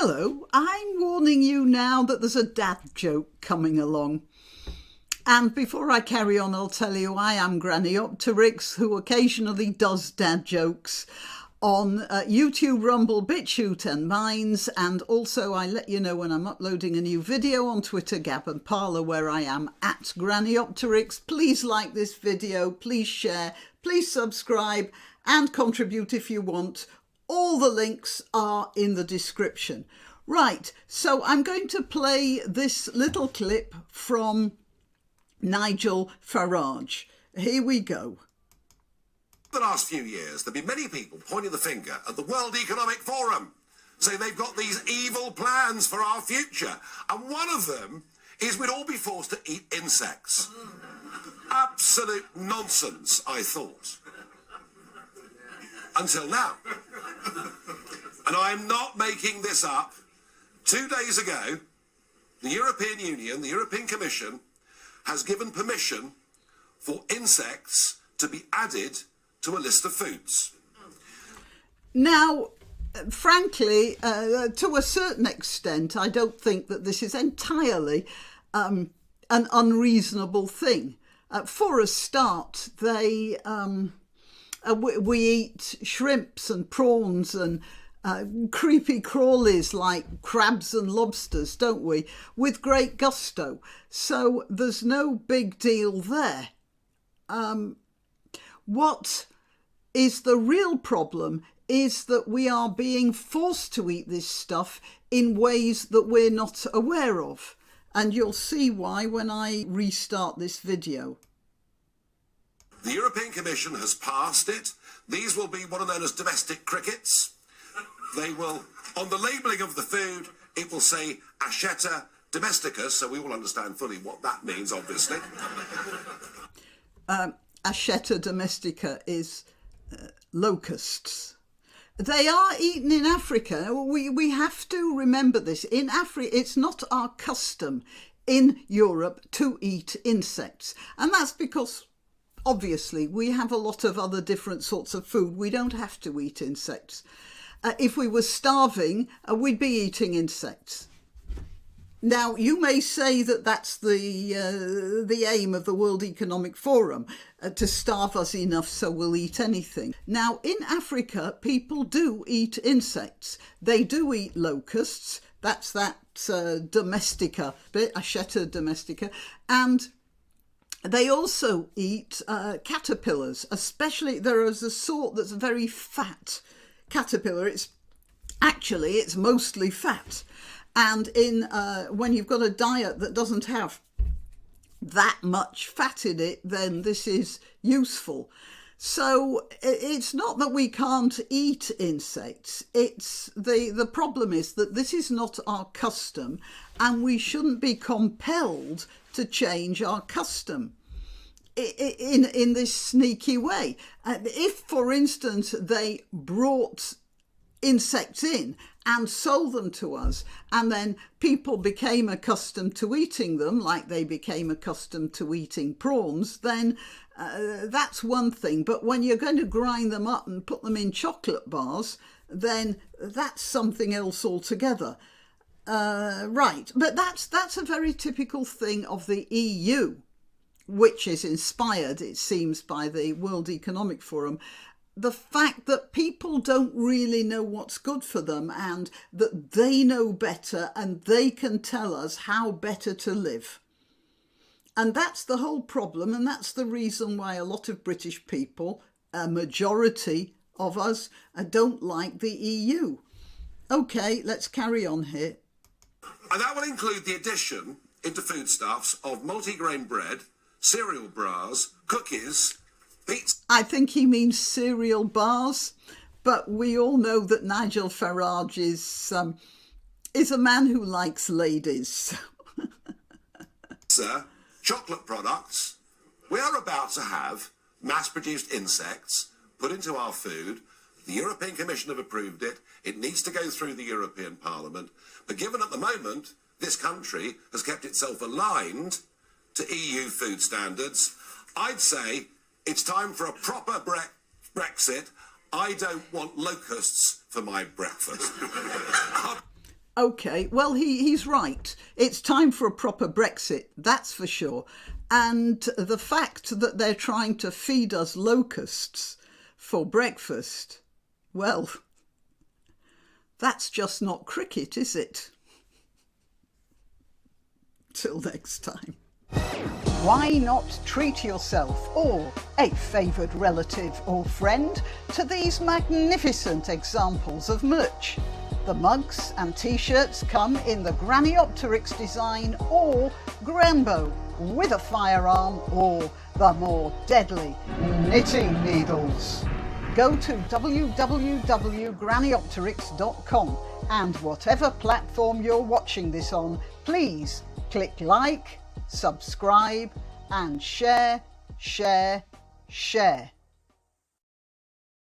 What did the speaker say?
Hello, I'm warning you now that there's a dad joke coming along. And before I carry on, I'll tell you I am Granniopteryx, who occasionally does dad jokes on YouTube, Rumble, BitChute and Minds. And also I let you know when I'm uploading a new video on Twitter, Gab and Parler, where I am at Granniopteryx. Please like this video, please share, please subscribe and contribute if you want. All the links are in the description. Right, so I'm going to play this little clip from Nigel Farage. Here we go. The last few years, there have been many people pointing the finger at the World Economic Forum, saying they've got these evil plans for our future. And one of them is we'd all be forced to eat insects. Absolute nonsense, I thought. Until now. And I'm not making this up. 2 days ago, the European Union, the European Commission, has given permission for insects to be added to a list of foods. Now, frankly, to a certain extent, I don't think that this is entirely an unreasonable thing. For a start, we eat shrimps and prawns and creepy crawlies like crabs and lobsters, don't we, with great gusto. So there's no big deal there. What is the real problem is that we are being forced to eat this stuff in ways that we're not aware of. And you'll see why when I restart this video. The European Commission has passed it. These will be what are known as domestic crickets. They will, on the labelling of the food, it will say Acheta domestica, so we will understand fully what that means, obviously. Acheta domestica is locusts. They are eaten in Africa. We have to remember this. In Africa, it's not our custom in Europe to eat insects. And that's because, obviously, we have a lot of other different sorts of food. We don't have to eat insects. If we were starving, we'd be eating insects. Now, you may say that that's the aim of the World Economic Forum, to starve us enough so we'll eat anything. Now, in Africa, people do eat insects. They do eat locusts. That's that domestica bit, Acheta domestica. And they also eat caterpillars, especially there is a sort that's very fat caterpillar. It's mostly fat. And when you've got a diet that doesn't have that much fat in it, then this is useful. So it's not that we can't eat insects. It's the problem is that this is not our custom, and we shouldn't be compelled to change our custom in this sneaky way. If, for instance, they brought insects in and sold them to us, and then people became accustomed to eating them like they became accustomed to eating prawns, then that's one thing. But when you're going to grind them up and put them in chocolate bars, then that's something else altogether. Right, but that's a very typical thing of the EU, which is inspired, it seems, by the World Economic Forum. The fact that people don't really know what's good for them, and that they know better and they can tell us how better to live. And that's the whole problem, and that's the reason why a lot of British people, a majority of us, don't like the EU. Okay, let's carry on here. And that will include the addition into foodstuffs of multigrain bread, cereal bars, cookies, pizza. I think he means cereal bars, but we all know that Nigel Farage is a man who likes ladies. Sir, chocolate products. We are about to have mass-produced insects put into our food. The European Commission have approved it. It needs to go through the European Parliament. But given at the moment, this country has kept itself aligned to EU food standards, I'd say it's time for a proper Brexit. I don't want locusts for my breakfast. OK, well, he's right. It's time for a proper Brexit, that's for sure. And the fact that they're trying to feed us locusts for breakfast, well, that's just not cricket, is it? Till next time. Why not treat yourself or a favoured relative or friend to these magnificent examples of merch? The mugs and t-shirts come in the granniopteryx design or Grambo with a firearm or the more deadly knitting needles. Go to www.granniopteryx.com and whatever platform you're watching this on, please click like, subscribe and share, share, share.